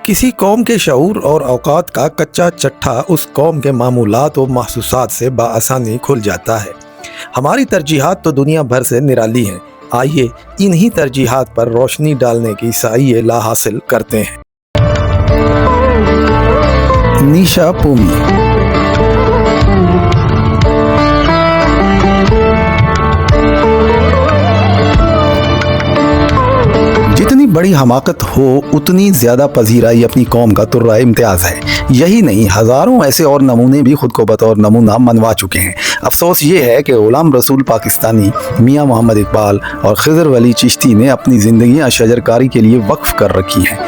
किसी कौम के शऊर और औकात का कच्चा चट्टा उस कौम के मामूलात और महसूसात से बआसानी खुल जाता है। हमारी तरजीहात तो दुनिया भर से निराली हैं। आइए इन्हीं तरजीहात पर रोशनी डालने की साई ला हासिल करते हैं। नीशा पूमी। जितनी बड़ी हमाकत हो उतनी ज़्यादा पजीराई अपनी कौम का तुर्रा इम्तियाज़ है। यही नहीं, हज़ारों ऐसे और नमूने भी खुद को बतौर नमूना मनवा चुके हैं। अफसोस ये है कि गुलाम रसूल पाकिस्तानी, मियाँ मोहम्मद इकबाल और खिज़र वली चिश्ती ने अपनी ज़िंदगियाँ शजरकारी के लिए वक्फ कर रखी हैं,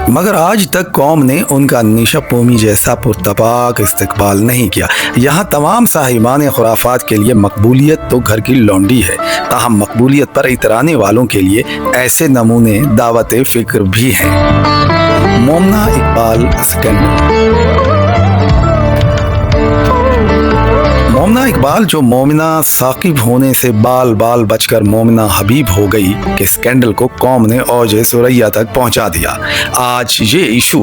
मगर आज तक कौम ने उनका नीशा पूमी जैसा पुरतपाक इस्तकबाल नहीं किया। यहाँ तमाम साहिबान खुराफात के लिए मकबूलियत तो घर की लौंडी है, ताहम मकबूलियत पर इतराने वालों के लिए ऐसे नमूने दावत फ़िक्र भी हैं। मोमना इकबाल स्कैंडल। मोमना इकबाल जो मोमिना साकिब होने से बाल बाल बचकर मोमिना हबीब हो गई के स्कैंडल को कौम ने औज सुरैया तक पहुंचा दिया। आज ये इशू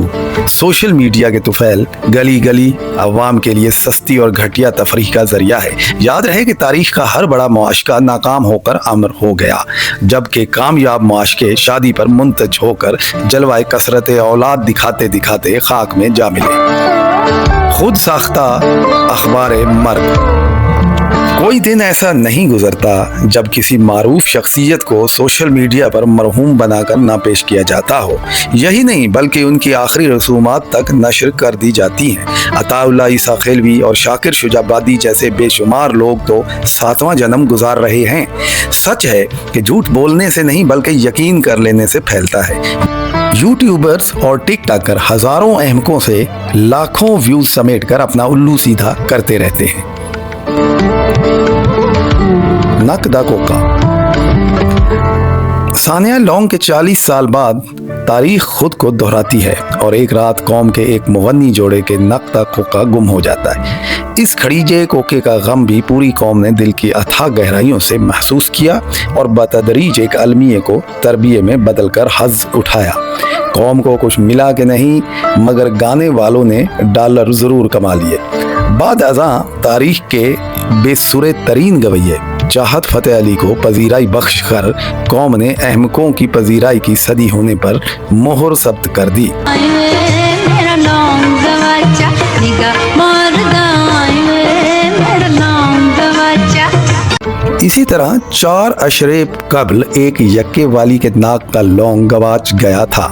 सोशल मीडिया के तुफैल गली गली अवाम के लिए सस्ती और घटिया तफरीह का जरिया है। याद रहे कि तारीख का हर बड़ा मुआशका नाकाम होकर अमर हो गया, जबकि कामयाब मुआशके शादी पर मुंतज होकर जलवाए कसरत औलाद दिखाते दिखाते खाक में जा मिले। खुद साख्ता अखबार मर्ग। कोई दिन ऐसा नहीं गुजरता जब किसी मारूफ शख्सियत को सोशल मीडिया पर मरहूम बनाकर ना पेश किया जाता हो। यही नहीं बल्कि उनकी आखिरी रसूमात तक नशर कर दी जाती हैं। अताउल्लाह ईसा खिलवी और शाकिर शुजाबादी जैसे बेशुमार लोग तो 7वां जन्म गुजार रहे हैं। सच है कि झूठ बोलने से नहीं बल्कि यकीन कर लेने से फैलता है। यूट्यूबर्स और टिकटॉकर हजारों अहमकों से लाखों व्यूज समेटकर अपना उल्लू सीधा करते रहते हैं। नकदा कोका। सानिया लॉन्ग के 40 साल बाद तारीख खुद को दोहराती है और एक रात कौम के एक मुगन्नी जोड़े के नकदा कोका गुम हो जाता है। इस खड़ीजे कोके का गम भी पूरी कौम ने दिल की अथाह गहराइयों से महसूस किया और बतदरीज एक अलमिये को तरबिये में बदलकर हज़ उठाया। कौम को कुछ मिला कि नहीं, मगर गाने वालों ने डॉलर ज़रूर कमा लिए। बाद अज़ां तारीख के बेसुरे तरीन गवैये चाहत फ़तेह अली को पजीराई बख्श कर कौम ने अहमकों की पजीराई की सदी होने पर मोहर सब्त कर दी। इसी तरह 4 अशरे कबल एक यक्के वाली के नाक का लौंग गवाच गया था।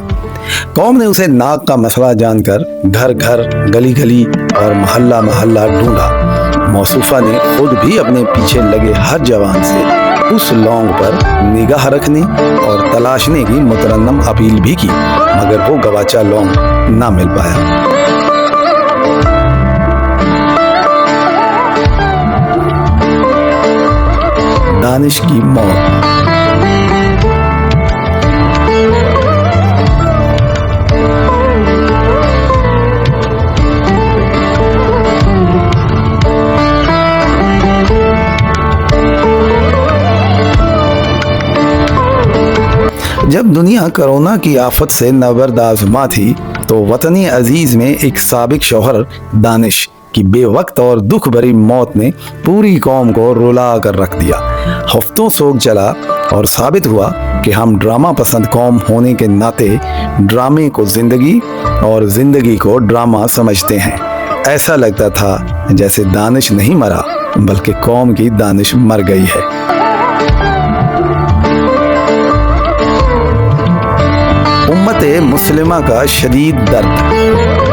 कौम ने उसे नाक का मसला जानकर घर घर, गली गली और मोहल्ला मोहल्ला ढूंढा। मौसूफा ने खुद भी अपने पीछे लगे हर जवान से उस लौंग पर निगाह रखने और तलाशने की मुतरन्नम अपील भी की, मगर वो गवाचा लौंग ना मिल पाया। दानिश की मौत। जब दुनिया कोरोना की आफत से नबरदाज़मा थी तो वतनी अजीज़ में एक साबिक शौहर दानिश की बेवक्त और दुख भरी मौत ने पूरी कौम को रुला कर रख दिया। हफ्तों सोग चला और साबित हुआ कि हम ड्रामा पसंद कौम होने के नाते ड्रामे को जिंदगी और जिंदगी को ड्रामा समझते हैं। ऐसा लगता था जैसे दानिश नहीं मरा बल्कि कौम की दानिश मर गई है। उम्मते मुस्लिमा का शदीद दर्द।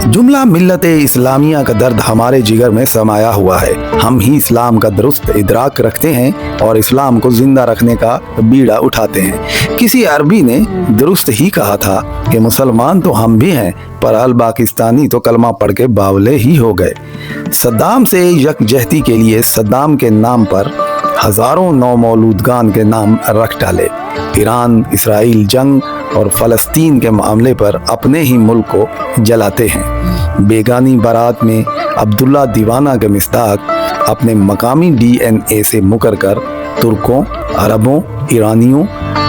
जुमला मिल्लते इस्लामिया का दर्द हमारे जिगर में समाया हुआ है। हम ही इस्लाम का दुरुस्त इदराक रखते हैं और इस्लाम को जिंदा रखने का बीड़ा उठाते हैं। किसी अरबी ने दुरुस्त ही कहा था कि मुसलमान तो हम भी हैं, पर अल पाकिस्तानी तो कलमा पढ़ के बावले ही हो गए। सद्दाम से यकजहती के लिए सद्दाम के नाम पर हजारों नौमौलूदगान के नाम रख डाले। ईरान इसराइल जंग और फ़लस्तीन के मामले पर अपने ही मुल्क को जलाते हैं। बेगानी बारात में अब्दुल्ला दीवाना के मिस्ताक अपने मकामी DNA से मुकर कर तुर्कों, अरबों, ईरानियों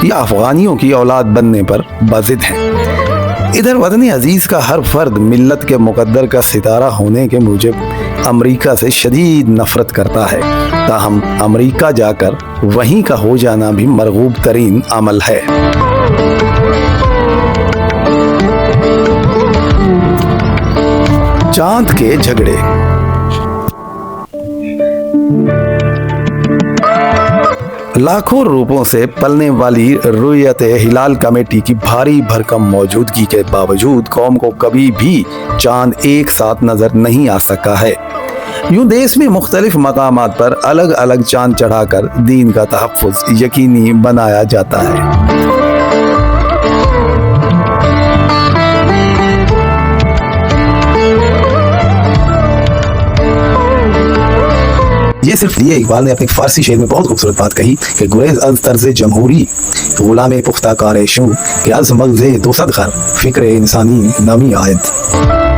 या अफगानियों की औलाद बनने पर बाजिद हैं। इधर वतन अजीज का हर फर्द मिल्लत के मुकद्दर का सितारा होने के मूजिब अमेरिका से शदीद नफरत करता है, ताहम अमेरिका जाकर वहीं का हो जाना भी मरगूब तरीन अमल है। चांद के झगड़े। लाखों रूपों से पलने वाली रुयत हिलाल कमेटी की भारी भरकम मौजूदगी के बावजूद कौम को कभी भी चांद एक साथ नजर नहीं आ सका है। यूं देश में मुख्तलिफ मकामात पर अलग अलग चांद चढ़ाकर दीन का तहफ़्फ़ुज़ यकीनी बनाया जाता है। ये सिर्फ ये इकबाल ने अपने फारसी शेर में बहुत खूबसूरत बात कही कि गुरेज अज तर्ज़ जमहूरी गुलाम पुख्ता कार शू कि अज मग़ज़े दो सद ख़र फ़िक्र इंसानी नमी आयत।